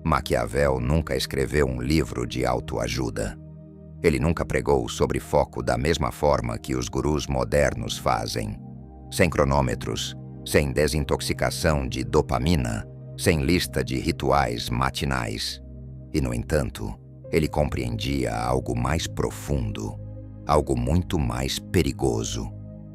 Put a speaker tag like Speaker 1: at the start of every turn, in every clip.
Speaker 1: Maquiavel nunca escreveu um livro de autoajuda. Ele nunca pregou sobre foco da mesma forma que os gurus modernos fazem. Sem cronômetros, sem desintoxicação de dopamina, sem lista de rituais matinais. E, no entanto, ele compreendia algo mais profundo, algo muito mais perigoso.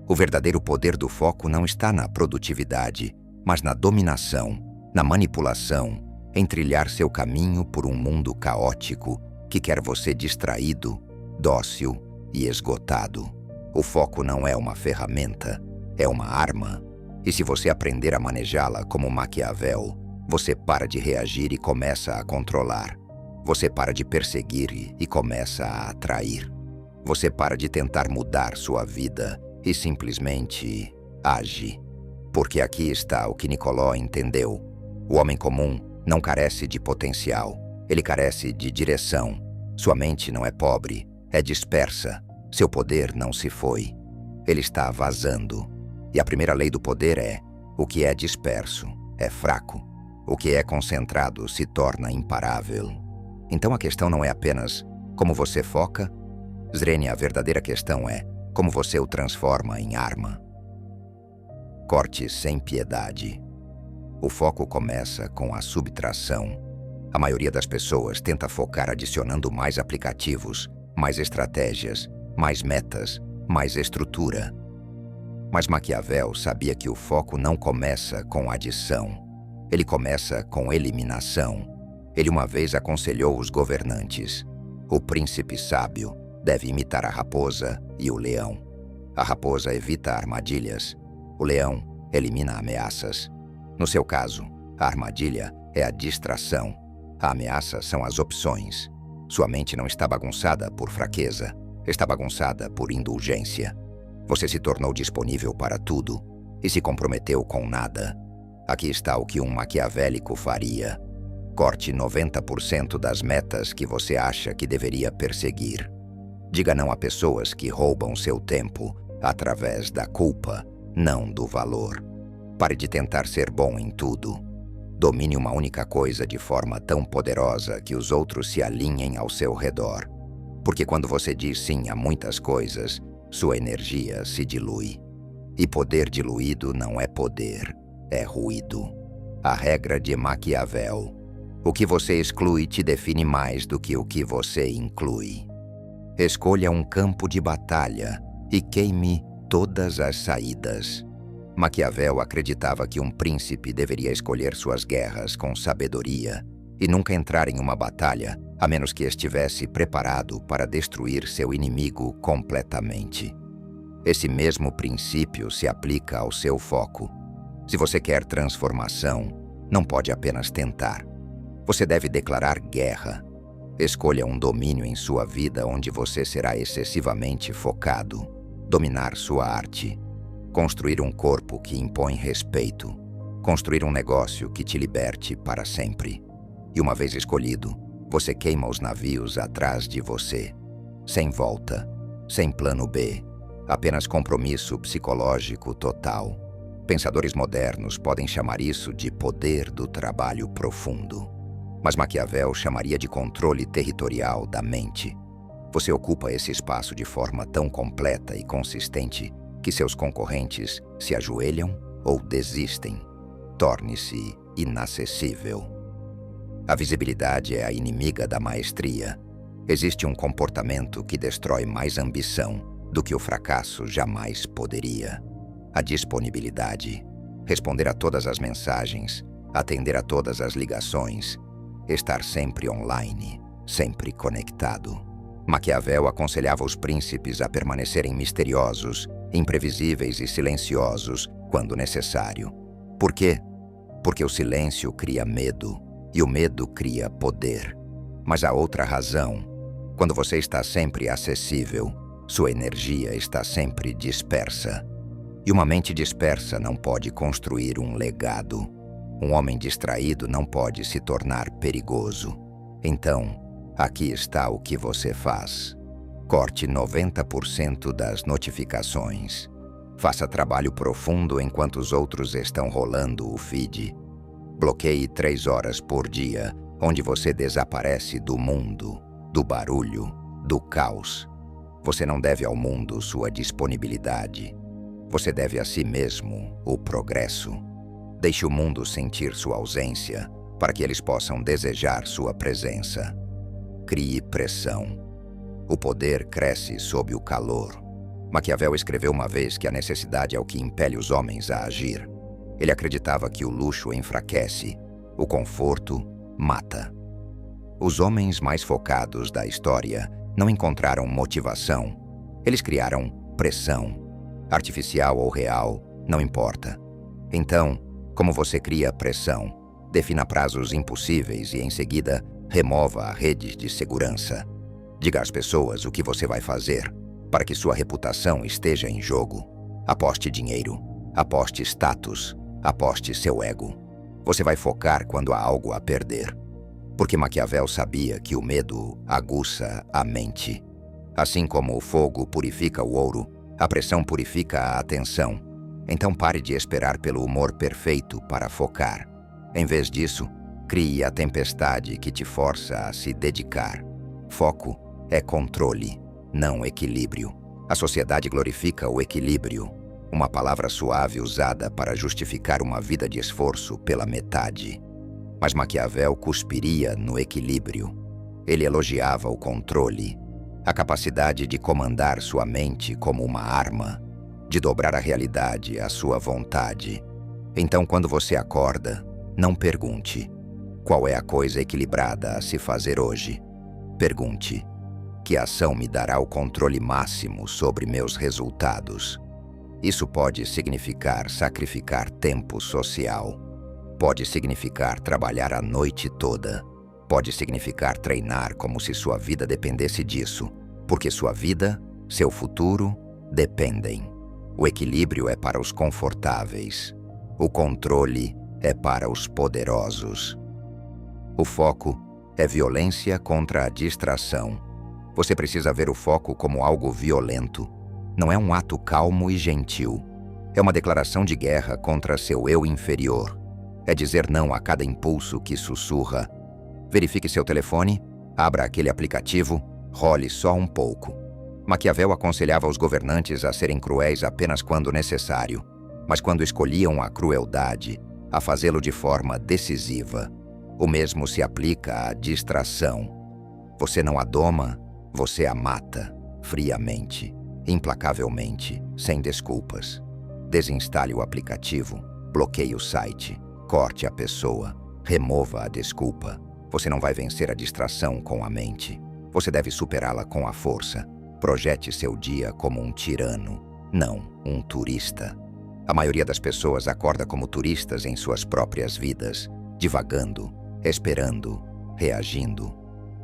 Speaker 1: O verdadeiro poder do foco não está na produtividade, mas na dominação, na manipulação, em trilhar seu caminho por um mundo caótico que quer você distraído, dócil e esgotado. O foco não é uma ferramenta, é uma arma. E se você aprender a manejá-la como Maquiavel, você para de reagir e começa a controlar. Você para de perseguir e começa a atrair. Você para de tentar mudar sua vida e simplesmente age. Porque aqui está o que Nicolau entendeu. O homem comum não carece de potencial, ele carece de direção. Sua mente não é pobre, é dispersa. Seu poder não se foi. Ele está vazando. E a primeira lei do poder é: o que é disperso é fraco. O que é concentrado se torna imparável. Então a questão não é apenas como você foca. Zreni, a verdadeira questão é como você o transforma em arma. Corte sem piedade. O foco começa com a subtração. A maioria das pessoas tenta focar adicionando mais aplicativos, mais estratégias, mais metas, mais estrutura. Mas Maquiavel sabia que o foco não começa com adição. Ele começa com eliminação. Ele uma vez aconselhou os governantes: o príncipe sábio deve imitar a raposa e o leão. A raposa evita armadilhas. O leão elimina ameaças. No seu caso, a armadilha é a distração. A ameaça são as opções. Sua mente não está bagunçada por fraqueza, está bagunçada por indulgência. Você se tornou disponível para tudo e se comprometeu com nada. Aqui está o que um maquiavélico faria. Corte 90% das metas que você acha que deveria perseguir. Diga não a pessoas que roubam seu tempo através da culpa, não do valor. Pare de tentar ser bom em tudo. Domine uma única coisa de forma tão poderosa que os outros se alinhem ao seu redor. Porque quando você diz sim a muitas coisas, sua energia se dilui. E poder diluído não é poder, é ruído. A regra de Maquiavel: o que você exclui te define mais do que o que você inclui. Escolha um campo de batalha e queime todas as saídas. Maquiavel acreditava que um príncipe deveria escolher suas guerras com sabedoria e nunca entrar em uma batalha a menos que estivesse preparado para destruir seu inimigo completamente. Esse mesmo princípio se aplica ao seu foco. Se você quer transformação, não pode apenas tentar. Você deve declarar guerra. Escolha um domínio em sua vida onde você será excessivamente focado. Dominar sua arte. Construir um corpo que impõe respeito. Construir um negócio que te liberte para sempre. E uma vez escolhido, você queima os navios atrás de você. Sem volta, sem plano B, apenas compromisso psicológico total. Pensadores modernos podem chamar isso de poder do trabalho profundo. Mas Maquiavel chamaria de controle territorial da mente. Você ocupa esse espaço de forma tão completa e consistente que seus concorrentes se ajoelham ou desistem. Torne-se inacessível. A visibilidade é a inimiga da maestria. Existe um comportamento que destrói mais ambição do que o fracasso jamais poderia. A disponibilidade. Responder a todas as mensagens, atender a todas as ligações, estar sempre online, sempre conectado. Maquiavel aconselhava os príncipes a permanecerem misteriosos, imprevisíveis e silenciosos quando necessário. Por quê? Porque o silêncio cria medo e o medo cria poder. Mas há outra razão. Quando você está sempre acessível, sua energia está sempre dispersa. E uma mente dispersa não pode construir um legado. Um homem distraído não pode se tornar perigoso. Então, aqui está o que você faz. Corte 90% das notificações. Faça trabalho profundo enquanto os outros estão rolando o feed. Bloqueie 3 horas por dia, onde você desaparece do mundo, do barulho, do caos. Você não deve ao mundo sua disponibilidade. Você deve a si mesmo o progresso. Deixe o mundo sentir sua ausência, para que eles possam desejar sua presença. Crie pressão. O poder cresce sob o calor. Maquiavel escreveu uma vez que a necessidade é o que impele os homens a agir. Ele acreditava que o luxo enfraquece, o conforto mata. Os homens mais focados da história não encontraram motivação. Eles criaram pressão. Artificial ou real, não importa. Então, como você cria pressão? Defina prazos impossíveis e, em seguida, remova a rede de segurança. Diga às pessoas o que você vai fazer para que sua reputação esteja em jogo. Aposte dinheiro, aposte status, aposte seu ego. Você vai focar quando há algo a perder. Porque Maquiavel sabia que o medo aguça a mente. Assim como o fogo purifica o ouro, a pressão purifica a atenção. Então pare de esperar pelo humor perfeito para focar. Em vez disso, crie a tempestade que te força a se dedicar. Foco é controle, não equilíbrio. A sociedade glorifica o equilíbrio, uma palavra suave usada para justificar uma vida de esforço pela metade. Mas Maquiavel cuspiria no equilíbrio. Ele elogiava o controle, a capacidade de comandar sua mente como uma arma, de dobrar a realidade à sua vontade. Então, quando você acorda, não pergunte: qual é a coisa equilibrada a se fazer hoje? Pergunte: que ação me dará o controle máximo sobre meus resultados? Isso pode significar sacrificar tempo social. Pode significar trabalhar a noite toda. Pode significar treinar como se sua vida dependesse disso, porque sua vida, seu futuro, dependem. O equilíbrio é para os confortáveis. O controle é para os poderosos. O foco é violência contra a distração. Você precisa ver o foco como algo violento. Não é um ato calmo e gentil. É uma declaração de guerra contra seu eu inferior. É dizer não a cada impulso que sussurra. Verifique seu telefone, abra aquele aplicativo, role só um pouco. Maquiavel aconselhava os governantes a serem cruéis apenas quando necessário, mas quando escolhiam a crueldade, a fazê-lo de forma decisiva. O mesmo se aplica à distração. Você não a doma, você a mata, friamente, implacavelmente, sem desculpas. Desinstale o aplicativo, bloqueie o site, corte a pessoa, remova a desculpa. Você não vai vencer a distração com a mente. Você deve superá-la com a força. Projete seu dia como um tirano, não um turista. A maioria das pessoas acorda como turistas em suas próprias vidas, divagando, esperando, reagindo.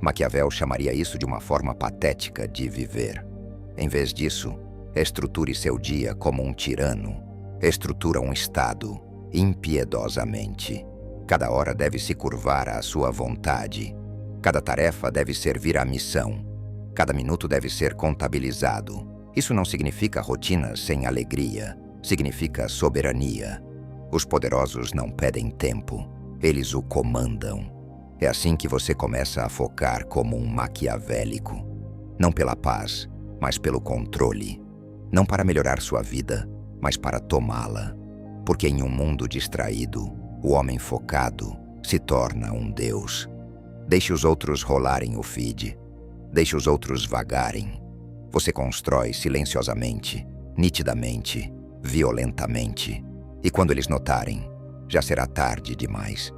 Speaker 1: Maquiavel chamaria isso de uma forma patética de viver. Em vez disso, estruture seu dia como um tirano. Estrutura um estado, impiedosamente. Cada hora deve se curvar à sua vontade. Cada tarefa deve servir à missão. Cada minuto deve ser contabilizado. Isso não significa rotina sem alegria. Significa soberania. Os poderosos não pedem tempo. Eles o comandam. É assim que você começa a focar como um maquiavélico. Não pela paz, mas pelo controle. Não para melhorar sua vida, mas para tomá-la. Porque em um mundo distraído, o homem focado se torna um deus. Deixe os outros rolarem o feed. Deixe os outros vagarem. Você constrói silenciosamente, nitidamente, violentamente. E quando eles notarem, já será tarde demais.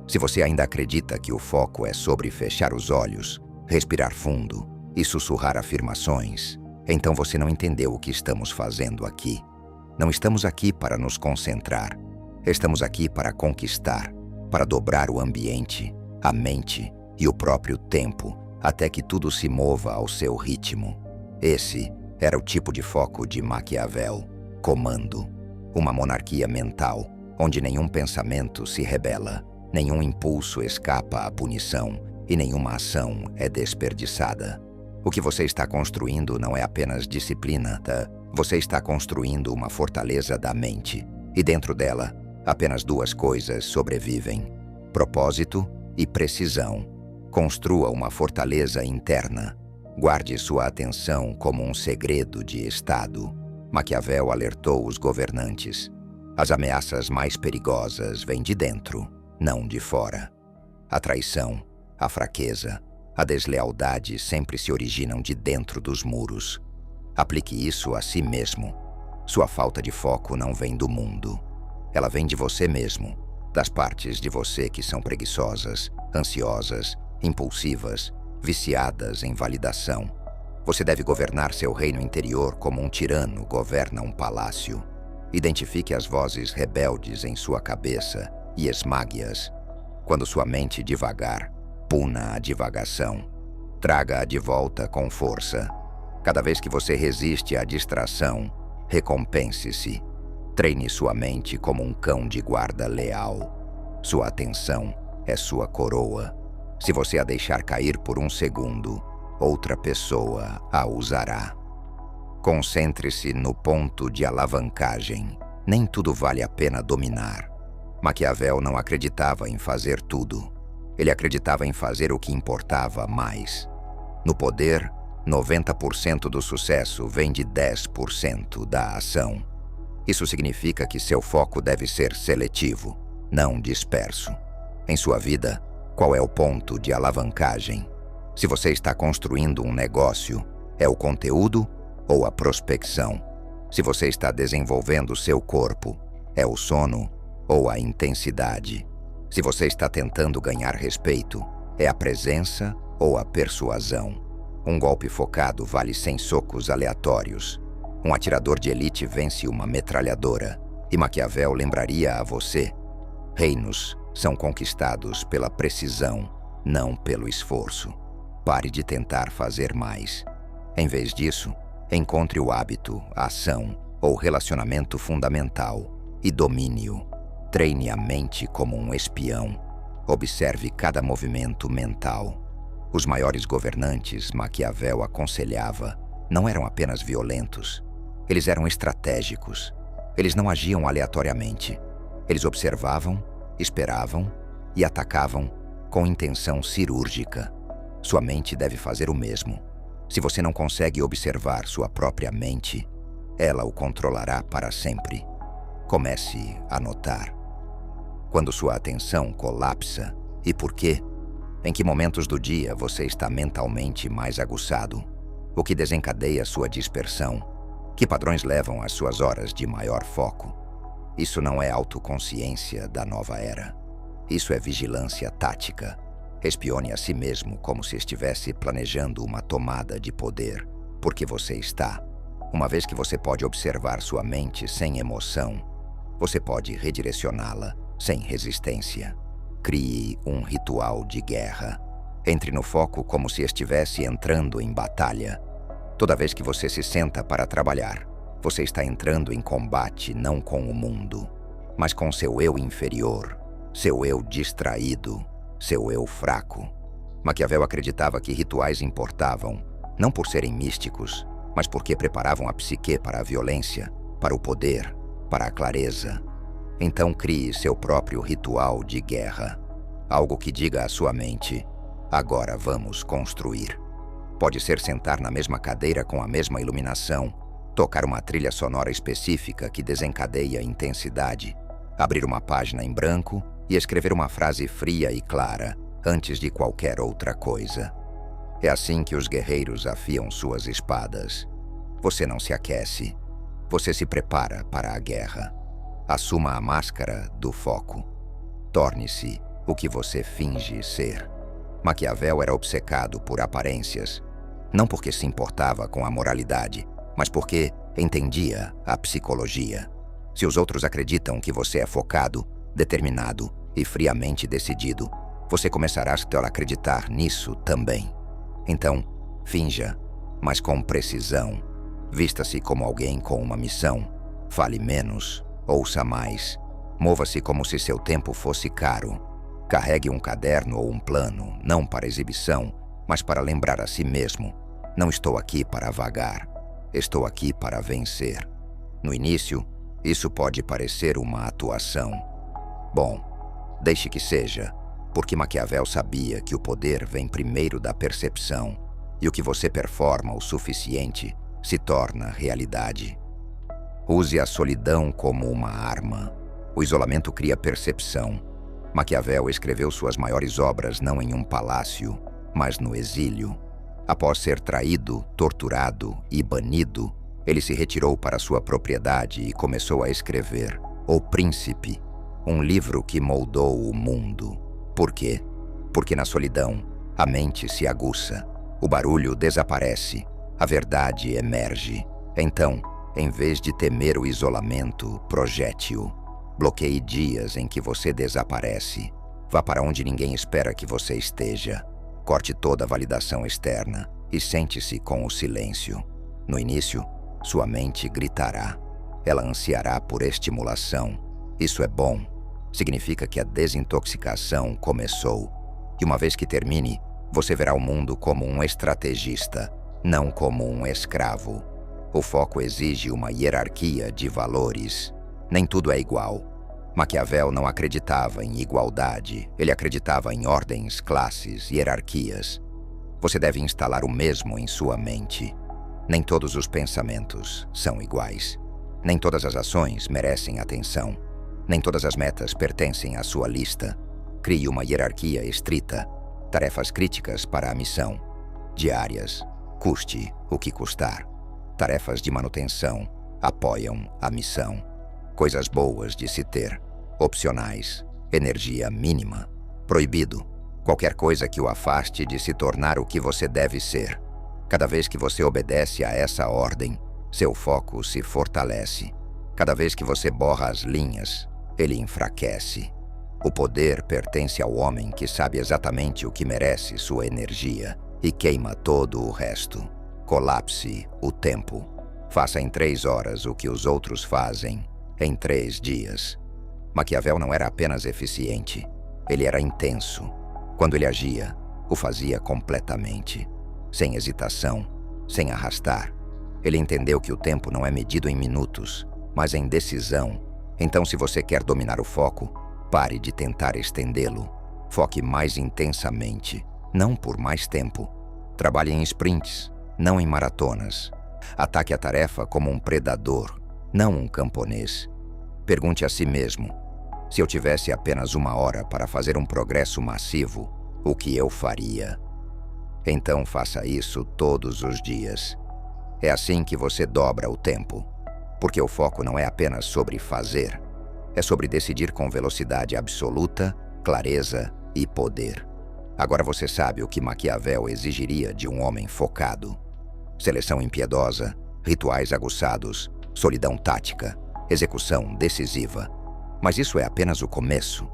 Speaker 1: Se você ainda acredita que o foco é sobre fechar os olhos, respirar fundo e sussurrar afirmações, então você não entendeu o que estamos fazendo aqui. Não estamos aqui para nos concentrar. Estamos aqui para conquistar, para dobrar o ambiente, a mente e o próprio tempo, até que tudo se mova ao seu ritmo. Esse era o tipo de foco de Maquiavel. Comando. Uma monarquia mental, onde nenhum pensamento se rebela, nenhum impulso escapa à punição e nenhuma ação é desperdiçada. O que você está construindo não é apenas disciplina, tá? Você está construindo uma fortaleza da mente, e dentro dela, apenas duas coisas sobrevivem: propósito e precisão. Construa uma fortaleza interna. Guarde sua atenção como um segredo de Estado. Maquiavel alertou os governantes. As ameaças mais perigosas vêm de dentro, não de fora. A traição, a fraqueza, a deslealdade sempre se originam de dentro dos muros. Aplique isso a si mesmo. Sua falta de foco não vem do mundo. Ela vem de você mesmo, das partes de você que são preguiçosas, ansiosas, impulsivas, viciadas em validação. Você deve governar seu reino interior como um tirano governa um palácio. Identifique as vozes rebeldes em sua cabeça e esmague-as. Quando sua mente divagar, puna a divagação. Traga-a de volta com força. Cada vez que você resiste à distração, recompense-se. Treine sua mente como um cão de guarda leal. Sua atenção é sua coroa. Se você a deixar cair por um segundo, outra pessoa a usará. Concentre-se no ponto de alavancagem. Nem tudo vale a pena dominar. Maquiavel não acreditava em fazer tudo. Ele acreditava em fazer o que importava mais. No poder, 90% do sucesso vem de 10% da ação. Isso significa que seu foco deve ser seletivo, não disperso. Em sua vida, qual é o ponto de alavancagem? Se você está construindo um negócio, é o conteúdo ou a prospecção? Se você está desenvolvendo seu corpo, é o sono ou a intensidade? Se você está tentando ganhar respeito, é a presença ou a persuasão? Um golpe focado vale 100 socos aleatórios. Um atirador de elite vence uma metralhadora. E Maquiavel lembraria a você: reinos são conquistados pela precisão, não pelo esforço. Pare de tentar fazer mais. Em vez disso, encontre o hábito, a ação ou relacionamento fundamental e domine-o. Treine a mente como um espião. Observe cada movimento mental. Os maiores governantes, Maquiavel aconselhava, não eram apenas violentos. Eles eram estratégicos. Eles não agiam aleatoriamente. Eles observavam, esperavam e atacavam com intenção cirúrgica. Sua mente deve fazer o mesmo. Se você não consegue observar sua própria mente, ela o controlará para sempre. Comece a notar. Quando sua atenção colapsa, e por quê? Em que momentos do dia você está mentalmente mais aguçado? O que desencadeia sua dispersão? Que padrões levam às suas horas de maior foco? Isso não é autoconsciência da nova era. Isso é vigilância tática. Espione a si mesmo como se estivesse planejando uma tomada de poder, porque você está. Uma vez que você pode observar sua mente sem emoção, você pode redirecioná-la sem resistência. Crie um ritual de guerra. Entre no foco como se estivesse entrando em batalha. Toda vez que você se senta para trabalhar, você está entrando em combate não com o mundo, mas com seu eu inferior, seu eu distraído, seu eu fraco. Maquiavel acreditava que rituais importavam, não por serem místicos, mas porque preparavam a psique para a violência, para o poder, para a clareza. Então crie seu próprio ritual de guerra. Algo que diga à sua mente: agora vamos construir. Pode ser sentar na mesma cadeira com a mesma iluminação, tocar uma trilha sonora específica que desencadeia intensidade, abrir uma página em branco e escrever uma frase fria e clara antes de qualquer outra coisa. É assim que os guerreiros afiam suas espadas. Você não se aquece, você se prepara para a guerra. Assuma a máscara do foco. Torne-se o que você finge ser. Maquiavel era obcecado por aparências, não porque se importava com a moralidade, mas porque entendia a psicologia. Se os outros acreditam que você é focado, determinado e friamente decidido, você começará a acreditar nisso também. Então, finja, mas com precisão. Vista-se como alguém com uma missão. Fale menos, ouça mais. Mova-se como se seu tempo fosse caro. Carregue um caderno ou um plano, não para exibição, mas para lembrar a si mesmo: não estou aqui para vagar, estou aqui para vencer. No início, isso pode parecer uma atuação. Bom, deixe que seja. Porque Maquiavel sabia que o poder vem primeiro da percepção e o que você performa o suficiente se torna realidade. Use a solidão como uma arma. O isolamento cria percepção. Maquiavel escreveu suas maiores obras não em um palácio, mas no exílio. Após ser traído, torturado e banido, ele se retirou para sua propriedade e começou a escrever O Príncipe, um livro que moldou o mundo. Por quê? Porque na solidão, a mente se aguça, o barulho desaparece, a verdade emerge. Então, em vez de temer o isolamento, projete-o. Bloqueie dias em que você desaparece. Vá para onde ninguém espera que você esteja. Corte toda a validação externa e sente-se com o silêncio. No início, sua mente gritará. Ela ansiará por estimulação. Isso é bom. Significa que a desintoxicação começou. E uma vez que termine, você verá o mundo como um estrategista, não como um escravo. O foco exige uma hierarquia de valores. Nem tudo é igual. Maquiavel não acreditava em igualdade, ele acreditava em ordens, classes, hierarquias. Você deve instalar o mesmo em sua mente. Nem todos os pensamentos são iguais. Nem todas as ações merecem atenção. Nem todas as metas pertencem à sua lista. Crie uma hierarquia estrita. Tarefas críticas para a missão. Diárias. Custe o que custar. Tarefas de manutenção apoiam a missão. Coisas boas de se ter. Opcionais. Energia mínima. Proibido. Qualquer coisa que o afaste de se tornar o que você deve ser. Cada vez que você obedece a essa ordem, seu foco se fortalece. Cada vez que você borra as linhas, ele enfraquece. O poder pertence ao homem que sabe exatamente o que merece sua energia e queima todo o resto. Colapse o tempo. Faça em 3 horas o que os outros fazem em 3 dias. Maquiavel não era apenas eficiente, ele era intenso. Quando ele agia, o fazia completamente, sem hesitação, sem arrastar. Ele entendeu que o tempo não é medido em minutos, mas em decisão. Então, se você quer dominar o foco, pare de tentar estendê-lo. Foque mais intensamente, não por mais tempo. Trabalhe em sprints, não em maratonas. Ataque a tarefa como um predador, não um camponês. Pergunte a si mesmo: se eu tivesse apenas 1 hora para fazer um progresso massivo, o que eu faria? Então faça isso todos os dias. É assim que você dobra o tempo. Porque o foco não é apenas sobre fazer. É sobre decidir com velocidade absoluta, clareza e poder. Agora você sabe o que Maquiavel exigiria de um homem focado. Seleção impiedosa, rituais aguçados, solidão tática, execução decisiva. Mas isso é apenas o começo,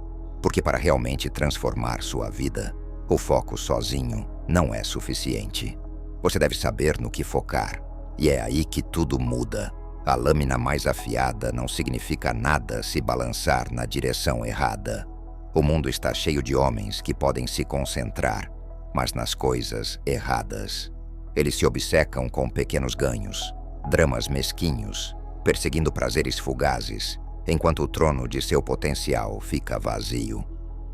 Speaker 1: porque para realmente transformar sua vida, o foco sozinho não é suficiente. Você deve saber no que focar, e é aí que tudo muda. A lâmina mais afiada não significa nada se balançar na direção errada. O mundo está cheio de homens que podem se concentrar, mas nas coisas erradas. Eles se obcecam com pequenos ganhos, dramas mesquinhos, perseguindo prazeres fugazes, enquanto o trono de seu potencial fica vazio.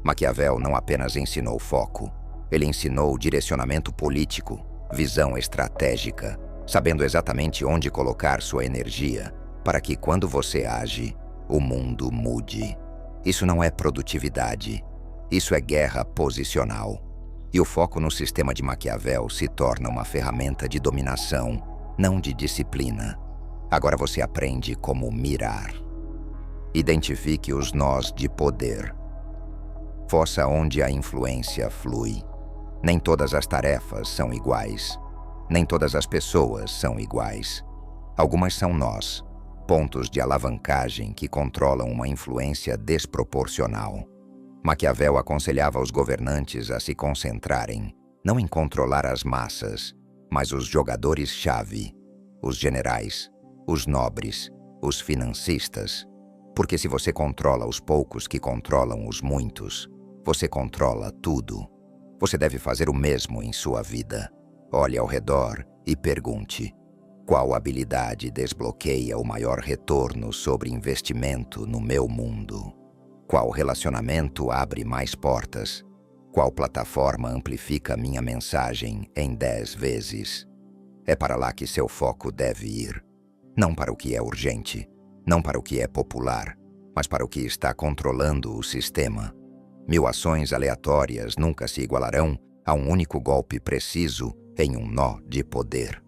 Speaker 1: Maquiavel não apenas ensinou foco, ele ensinou direcionamento político, visão estratégica, sabendo exatamente onde colocar sua energia, para que quando você age, o mundo mude. Isso não é produtividade, isso é guerra posicional. E o foco no sistema de Maquiavel se torna uma ferramenta de dominação, não de disciplina. Agora você aprende como mirar. Identifique os nós de poder. Fossa onde a influência flui. Nem todas as tarefas são iguais. Nem todas as pessoas são iguais. Algumas são nós, pontos de alavancagem que controlam uma influência desproporcional. Maquiavel aconselhava os governantes a se concentrarem, não em controlar as massas, mas os jogadores-chave, os generais, os nobres, os financistas. Porque se você controla os poucos que controlam os muitos, você controla tudo. Você deve fazer o mesmo em sua vida. Olhe ao redor e pergunte: qual habilidade desbloqueia o maior retorno sobre investimento no meu mundo? Qual relacionamento abre mais portas Qual plataforma amplifica minha mensagem em 10 vezes? É para lá que seu foco deve ir. Não para o que é urgente, não para o que é popular, mas para o que está controlando o sistema. 1000 ações aleatórias nunca se igualarão a um único golpe preciso em um nó de poder.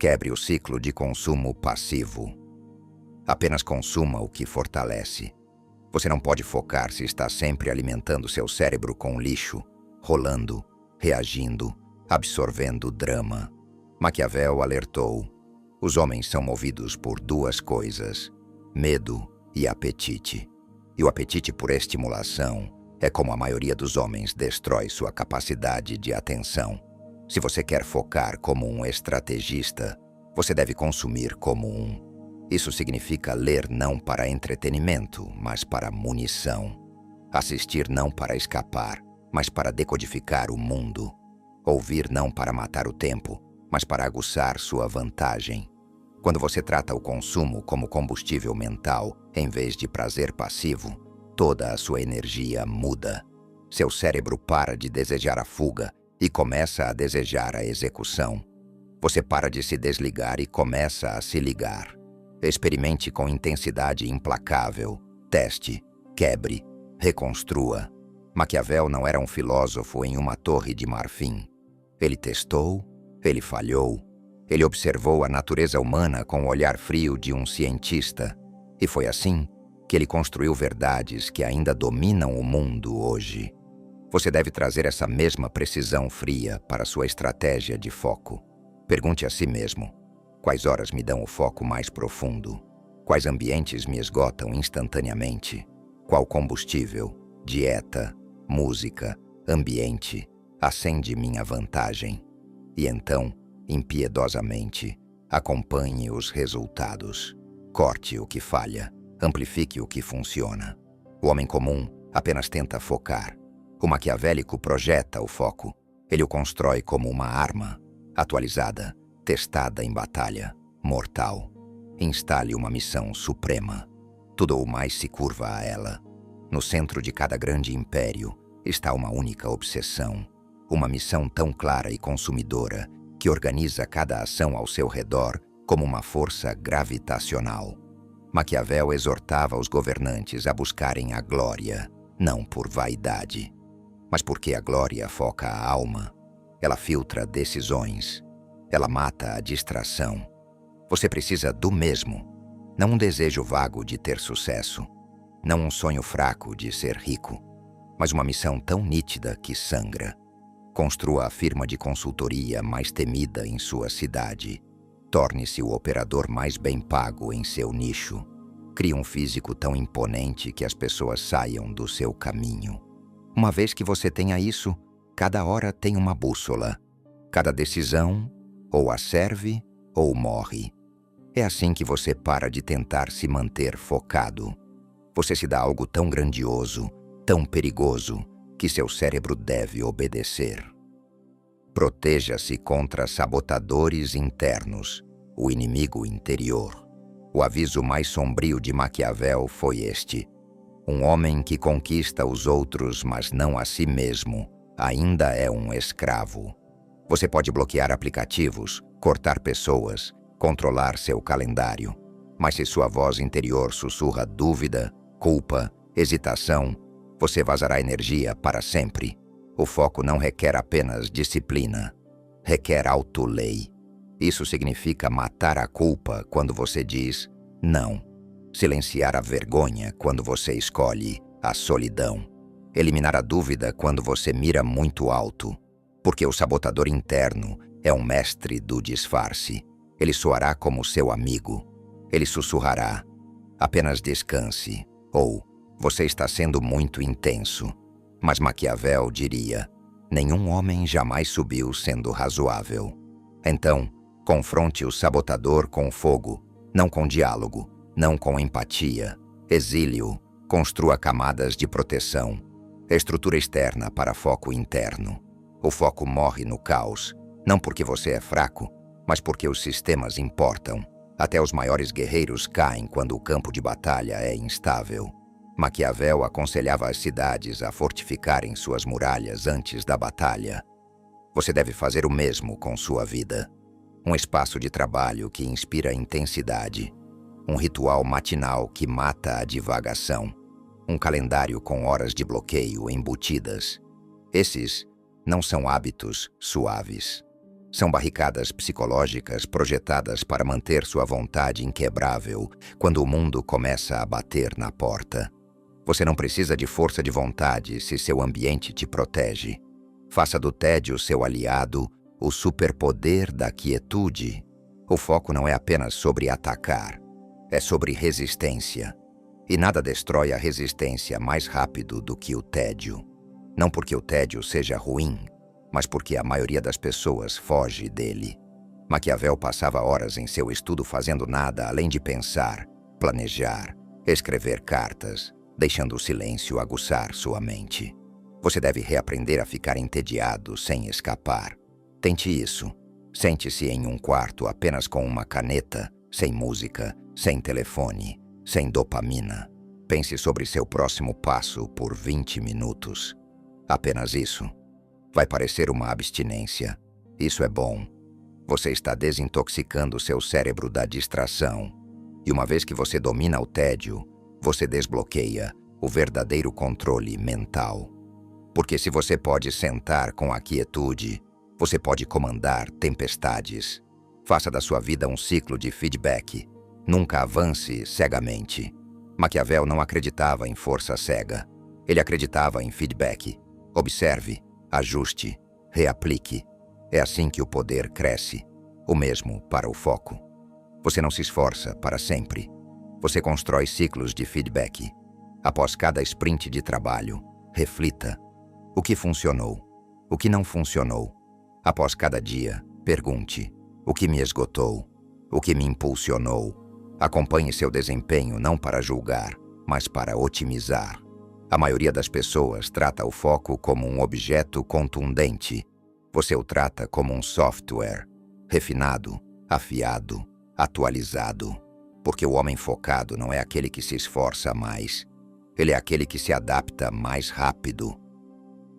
Speaker 1: Quebre o ciclo de consumo passivo. Apenas consuma o que fortalece. Você não pode focar se está sempre alimentando seu cérebro com lixo, rolando, reagindo, absorvendo drama. Maquiavel alertou: os homens são movidos por 2 coisas, medo e apetite. E o apetite por estimulação é como a maioria dos homens destrói sua capacidade de atenção. Se você quer focar como um estrategista, você deve consumir como um. Isso significa ler não para entretenimento, mas para munição. Assistir não para escapar, mas para decodificar o mundo. Ouvir não para matar o tempo, mas para aguçar sua vantagem. Quando você trata o consumo como combustível mental, em vez de prazer passivo, toda a sua energia muda. Seu cérebro para de desejar a fuga e começa a desejar a execução. Você para de se desligar e começa a se ligar. Experimente com intensidade implacável. Teste, quebre, reconstrua. Maquiavel não era um filósofo em uma torre de marfim. Ele testou, ele falhou, ele observou a natureza humana com o olhar frio de um cientista, e foi assim que ele construiu verdades que ainda dominam o mundo hoje. Você deve trazer essa mesma precisão fria para sua estratégia de foco. Pergunte a si mesmo: quais horas me dão o foco mais profundo? Quais ambientes me esgotam instantaneamente? Qual combustível, dieta, música, ambiente acende minha vantagem? E então, impiedosamente, acompanhe os resultados. Corte o que falha, amplifique o que funciona. O homem comum apenas tenta focar. O maquiavélico projeta o foco. Ele o constrói como uma arma, atualizada, testada em batalha, mortal. Instale uma missão suprema. Tudo o mais se curva a ela. No centro de cada grande império está uma única obsessão. Uma missão tão clara e consumidora que organiza cada ação ao seu redor como uma força gravitacional. Maquiavel exortava os governantes a buscarem a glória, não por vaidade, mas porque a glória foca a alma. Ela filtra decisões. Ela mata a distração. Você precisa do mesmo. Não um desejo vago de ter sucesso. Não um sonho fraco de ser rico. Mas uma missão tão nítida que sangra. Construa a firma de consultoria mais temida em sua cidade. Torne-se o operador mais bem pago em seu nicho. Crie um físico tão imponente que as pessoas saiam do seu caminho. Uma vez que você tenha isso, cada hora tem uma bússola. Cada decisão ou a serve ou morre. É assim que você para de tentar se manter focado. Você se dá algo tão grandioso, tão perigoso, que seu cérebro deve obedecer. Proteja-se contra sabotadores internos, o inimigo interior. O aviso mais sombrio de Maquiavel foi este: um homem que conquista os outros, mas não a si mesmo, ainda é um escravo. Você pode bloquear aplicativos, cortar pessoas, controlar seu calendário, mas se sua voz interior sussurra dúvida, culpa, hesitação, você vazará energia para sempre. O foco não requer apenas disciplina, requer autolei. Isso significa matar a culpa quando você diz não, silenciar a vergonha quando você escolhe a solidão, eliminar a dúvida quando você mira muito alto, porque o sabotador interno é um mestre do disfarce. Ele soará como seu amigo. Ele sussurrará: apenas descanse, ou você está sendo muito intenso. Mas Maquiavel diria: nenhum homem jamais subiu sendo razoável. Então, confronte o sabotador com fogo, não com diálogo, não com empatia. Exílio, construa camadas de proteção. Estrutura externa para foco interno. O foco morre no caos, não porque você é fraco, mas porque os sistemas importam. Até os maiores guerreiros caem quando o campo de batalha é instável. Maquiavel aconselhava as cidades a fortificarem suas muralhas antes da batalha. Você deve fazer o mesmo com sua vida. Um espaço de trabalho que inspira intensidade. Um ritual matinal que mata a divagação. Um calendário com horas de bloqueio embutidas. Esses não são hábitos suaves. São barricadas psicológicas projetadas para manter sua vontade inquebrável quando o mundo começa a bater na porta. Você não precisa de força de vontade se seu ambiente te protege. Faça do tédio seu aliado, o superpoder da quietude. O foco não é apenas sobre atacar, é sobre resistência. E nada destrói a resistência mais rápido do que o tédio. Não porque o tédio seja ruim, mas porque a maioria das pessoas foge dele. Maquiavel passava horas em seu estudo fazendo nada além de pensar, planejar, escrever cartas, deixando o silêncio aguçar sua mente. Você deve reaprender a ficar entediado sem escapar. Tente isso. Sente-se em um quarto apenas com uma caneta, sem música, sem telefone, sem dopamina. Pense sobre seu próximo passo por 20 minutos. Apenas isso. Vai parecer uma abstinência. Isso é bom. Você está desintoxicando seu cérebro da distração. E uma vez que você domina o tédio, você desbloqueia o verdadeiro controle mental. Porque se você pode sentar com a quietude, você pode comandar tempestades. Faça da sua vida um ciclo de feedback. Nunca avance cegamente. Maquiavel não acreditava em força cega. Ele acreditava em feedback. Observe, ajuste, reaplique. É assim que o poder cresce. O mesmo para o foco. Você não se esforça para sempre. Você constrói ciclos de feedback. Após cada sprint de trabalho, reflita. O que funcionou? O que não funcionou? Após cada dia, pergunte. O que me esgotou? O que me impulsionou? Acompanhe seu desempenho não para julgar, mas para otimizar. A maioria das pessoas trata o foco como um objeto contundente. Você o trata como um software, refinado, afiado, atualizado. Porque o homem focado não é aquele que se esforça mais. Ele é aquele que se adapta mais rápido.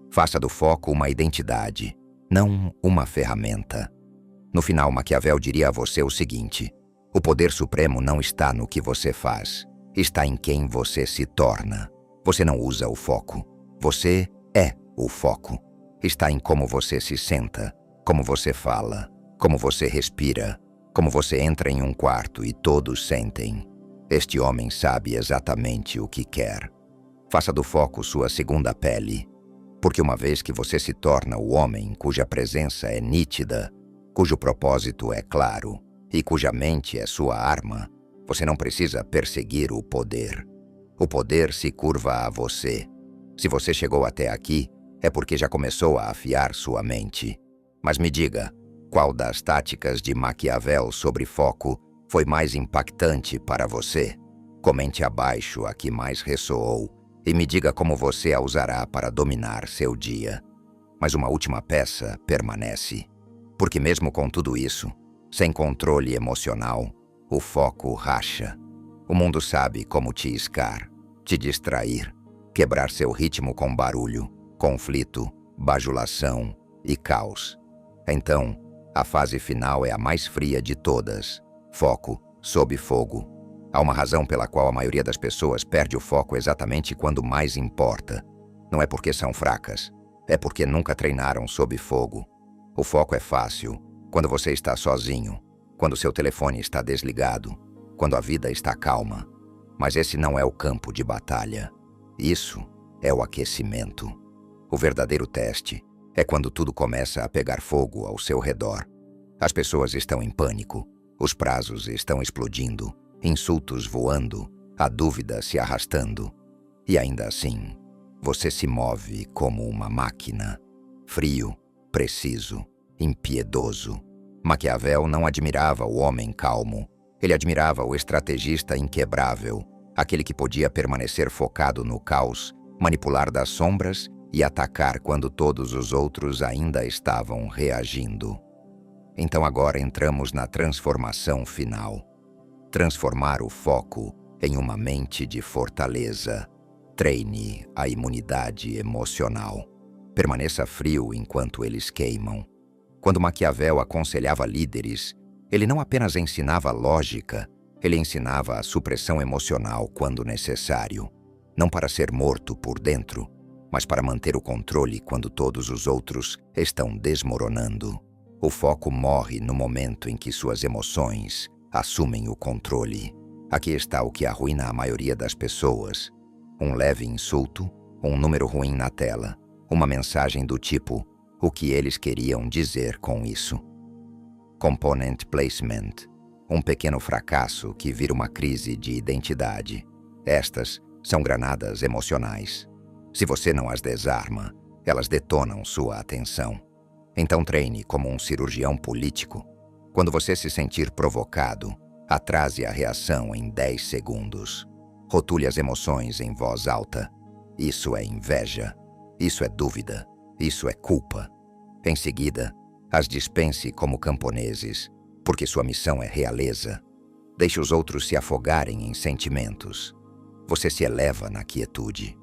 Speaker 1: Faça do foco uma identidade, não uma ferramenta. No final, Maquiavel diria a você o seguinte: o poder supremo não está no que você faz, está em quem você se torna. Você não usa o foco, você é o foco. Está em como você se senta, como você fala, como você respira, como você entra em um quarto e todos sentem. Este homem sabe exatamente o que quer. Faça do foco sua segunda pele, porque uma vez que você se torna o homem cuja presença é nítida, cujo propósito é claro e cuja mente é sua arma, você não precisa perseguir o poder. O poder se curva a você. Se você chegou até aqui, é porque já começou a afiar sua mente. Mas me diga, qual das táticas de Maquiavel sobre foco foi mais impactante para você? Comente abaixo a que mais ressoou e me diga como você a usará para dominar seu dia. Mas uma última peça permanece. Porque mesmo com tudo isso, sem controle emocional, o foco racha. O mundo sabe como te iscar, te distrair, quebrar seu ritmo com barulho, conflito, bajulação e caos. Então, a fase final é a mais fria de todas. Foco sob fogo. Há uma razão pela qual a maioria das pessoas perde o foco exatamente quando mais importa. Não é porque são fracas, é porque nunca treinaram sob fogo. O foco é fácil quando você está sozinho, quando seu telefone está desligado, quando a vida está calma. Mas esse não é o campo de batalha. Isso é o aquecimento. O verdadeiro teste é quando tudo começa a pegar fogo ao seu redor. As pessoas estão em pânico, os prazos estão explodindo, insultos voando, a dúvida se arrastando. E ainda assim, você se move como uma máquina. Frio, preciso, impiedoso. Maquiavel não admirava o homem calmo. Ele admirava o estrategista inquebrável, aquele que podia permanecer focado no caos, manipular das sombras e atacar quando todos os outros ainda estavam reagindo. Então agora entramos na transformação final. Transformar o foco em uma mente de fortaleza. Treine a imunidade emocional. Permaneça frio enquanto eles queimam. Quando Maquiavel aconselhava líderes, ele não apenas ensinava lógica, ele ensinava a supressão emocional quando necessário. Não para ser morto por dentro, mas para manter o controle quando todos os outros estão desmoronando. O foco morre no momento em que suas emoções assumem o controle. Aqui está o que arruína a maioria das pessoas. Um leve insulto, um número ruim na tela, uma mensagem do tipo: o que eles queriam dizer com isso? Component placement. Um pequeno fracasso que vira uma crise de identidade. Estas são granadas emocionais. Se você não as desarma, elas detonam sua atenção. Então treine como um cirurgião político. Quando você se sentir provocado, atrase a reação em 10 segundos. Rotule as emoções em voz alta. Isso é inveja. Isso é dúvida. Isso é culpa. Em seguida, as dispense como camponeses, porque sua missão é realeza. Deixe os outros se afogarem em sentimentos. Você se eleva na quietude.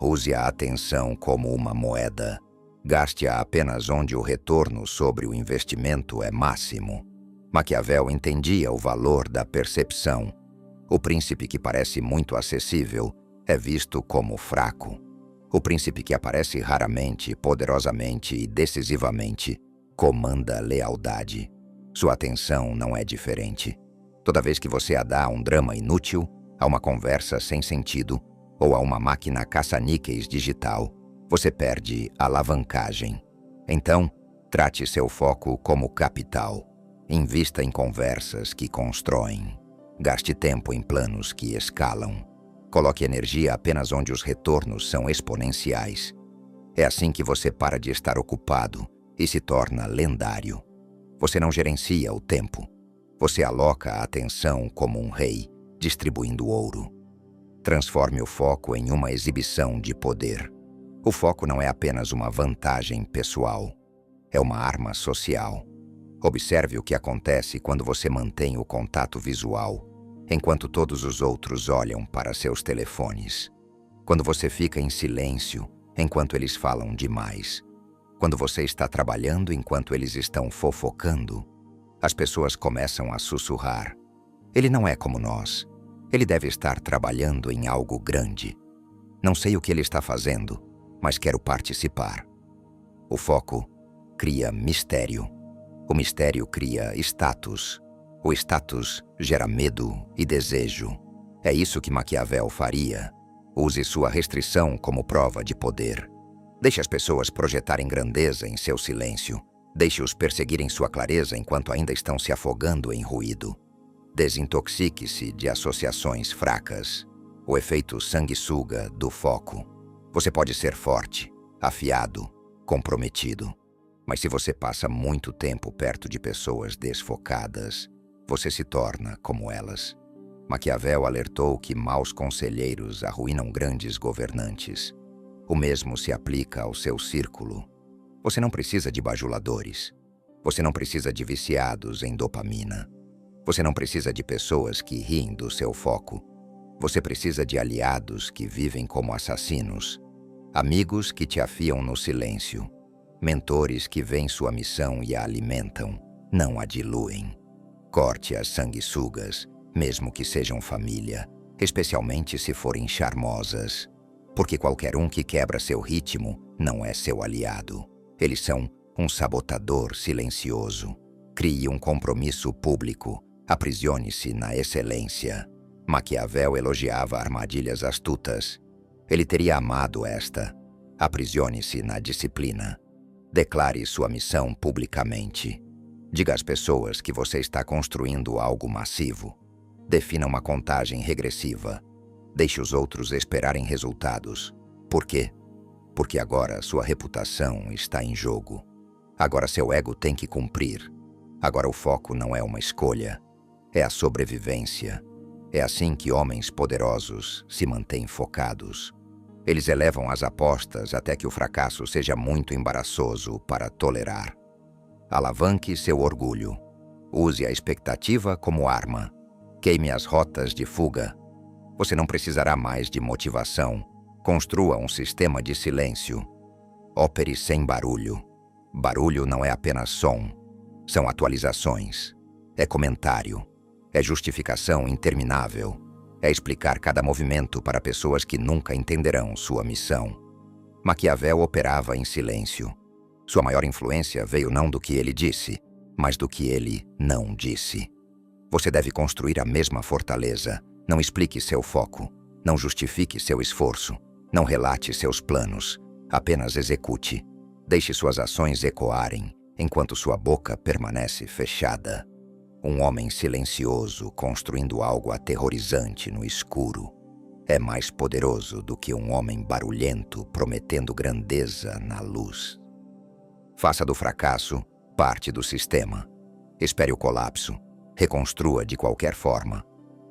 Speaker 1: Use a atenção como uma moeda. Gaste-a apenas onde o retorno sobre o investimento é máximo. Maquiavel entendia o valor da percepção. O príncipe que parece muito acessível é visto como fraco. O príncipe que aparece raramente, poderosamente e decisivamente comanda lealdade. Sua atenção não é diferente. Toda vez que você a dá a um drama inútil, a uma conversa sem sentido ou a uma máquina caça-níqueis digital, você perde alavancagem. Então, trate seu foco como capital. Invista em conversas que constroem. Gaste tempo em planos que escalam. Coloque energia apenas onde os retornos são exponenciais. É assim que você para de estar ocupado e se torna lendário. Você não gerencia o tempo. Você aloca a atenção como um rei, distribuindo ouro. Transforme o foco em uma exibição de poder. O foco não é apenas uma vantagem pessoal. É uma arma social. Observe o que acontece quando você mantém o contato visual, enquanto todos os outros olham para seus telefones. Quando você fica em silêncio, enquanto eles falam demais. Quando você está trabalhando enquanto eles estão fofocando, as pessoas começam a sussurrar. Ele não é como nós. Ele deve estar trabalhando em algo grande. Não sei o que ele está fazendo, mas quero participar. O foco cria mistério. O mistério cria status. O status gera medo e desejo. É isso que Maquiavel faria. Use sua restrição como prova de poder. Deixe as pessoas projetarem grandeza em seu silêncio. Deixe-os perseguirem sua clareza enquanto ainda estão se afogando em ruído. Desintoxique-se de associações fracas. O efeito sanguessuga do foco. Você pode ser forte, afiado, comprometido. Mas se você passa muito tempo perto de pessoas desfocadas, você se torna como elas. Maquiavel alertou que maus conselheiros arruinam grandes governantes. O mesmo se aplica ao seu círculo. Você não precisa de bajuladores. Você não precisa de viciados em dopamina. Você não precisa de pessoas que riem do seu foco. Você precisa de aliados que vivem como assassinos. Amigos que te afiam no silêncio. Mentores que veem sua missão e a alimentam, não a diluem. Corte as sanguessugas, mesmo que sejam família, especialmente se forem charmosas. Porque qualquer um que quebra seu ritmo não é seu aliado. Eles são um sabotador silencioso. Crie um compromisso público. Aprisione-se na excelência. Maquiavel elogiava armadilhas astutas. Ele teria amado esta. Aprisione-se na disciplina. Declare sua missão publicamente. Diga às pessoas que você está construindo algo massivo. Defina uma contagem regressiva. Deixe os outros esperarem resultados. Por quê? Porque agora sua reputação está em jogo. Agora seu ego tem que cumprir. Agora o foco não é uma escolha. É a sobrevivência. É assim que homens poderosos se mantêm focados. Eles elevam as apostas até que o fracasso seja muito embaraçoso para tolerar. Alavanque seu orgulho. Use a expectativa como arma. Queime as rotas de fuga. Você não precisará mais de motivação. Construa um sistema de silêncio. Opere sem barulho. Barulho não é apenas som. São atualizações. É comentário. É justificação interminável. É explicar cada movimento para pessoas que nunca entenderão sua missão. Maquiavel operava em silêncio. Sua maior influência veio não do que ele disse, mas do que ele não disse. Você deve construir a mesma fortaleza. Não explique seu foco. Não justifique seu esforço. Não relate seus planos. Apenas execute. Deixe suas ações ecoarem, enquanto sua boca permanece fechada. Um homem silencioso construindo algo aterrorizante no escuro é mais poderoso do que um homem barulhento prometendo grandeza na luz. Faça do fracasso parte do sistema. Espere o colapso. Reconstrua de qualquer forma.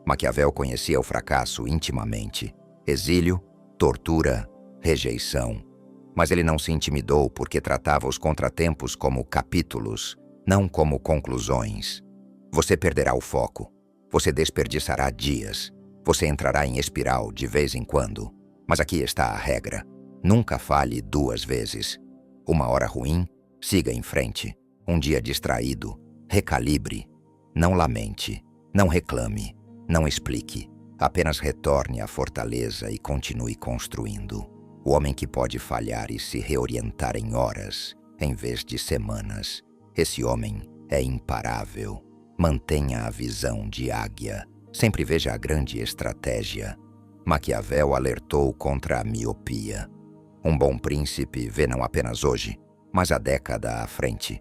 Speaker 1: Maquiavel conhecia o fracasso intimamente. Exílio, tortura, rejeição. Mas ele não se intimidou porque tratava os contratempos como capítulos, não como conclusões. Você perderá o foco. Você desperdiçará dias. Você entrará em espiral de vez em quando. Mas aqui está a regra. Nunca falhe 2 vezes. Uma hora ruim, siga em frente. Um dia distraído, recalibre. Não lamente. Não reclame. Não explique. Apenas retorne à fortaleza e continue construindo. O homem que pode falhar e se reorientar em horas, em vez de semanas. Esse homem é imparável. Mantenha a visão de águia. Sempre veja a grande estratégia. Maquiavel alertou contra a miopia. Um bom príncipe vê não apenas hoje, mas a década à frente.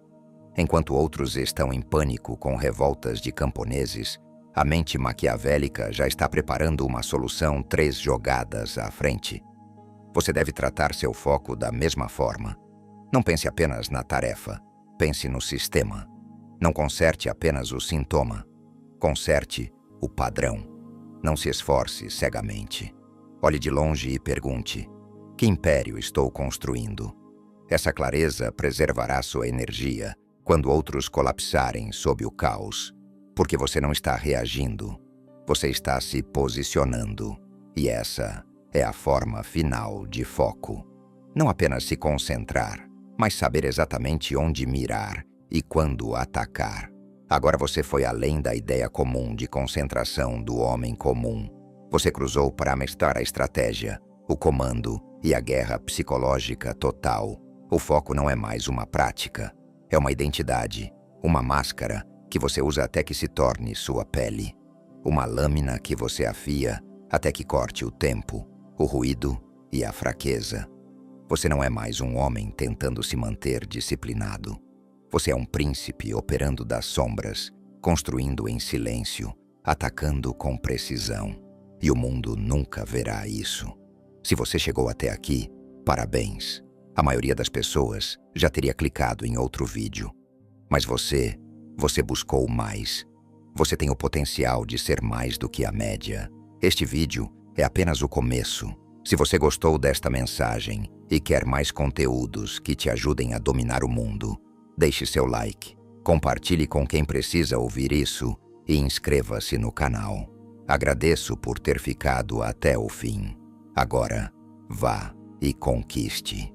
Speaker 1: Enquanto outros estão em pânico com revoltas de camponeses, a mente maquiavélica já está preparando uma solução 3 jogadas à frente. Você deve tratar seu foco da mesma forma. Não pense apenas na tarefa, pense no sistema. Não conserte apenas o sintoma. Conserte o padrão. Não se esforce cegamente. Olhe de longe e pergunte: que império estou construindo? Essa clareza preservará sua energia quando outros colapsarem sob o caos, porque você não está reagindo, você está se posicionando. E essa é a forma final de foco. Não apenas se concentrar, mas saber exatamente onde mirar e quando atacar. Agora você foi além da ideia comum de concentração do homem comum. Você cruzou para mestrar a estratégia, o comando e a guerra psicológica total. O foco não é mais uma prática, é uma identidade, uma máscara que você usa até que se torne sua pele. Uma lâmina que você afia até que corte o tempo, o ruído e a fraqueza. Você não é mais um homem tentando se manter disciplinado. Você é um príncipe operando das sombras, construindo em silêncio, atacando com precisão. E o mundo nunca verá isso. Se você chegou até aqui, parabéns. A maioria das pessoas já teria clicado em outro vídeo. Mas você buscou mais. Você tem o potencial de ser mais do que a média. Este vídeo é apenas o começo. Se você gostou desta mensagem e quer mais conteúdos que te ajudem a dominar o mundo, deixe seu like, compartilhe com quem precisa ouvir isso e inscreva-se no canal. Agradeço por ter ficado até o fim. Agora, vá e conquiste.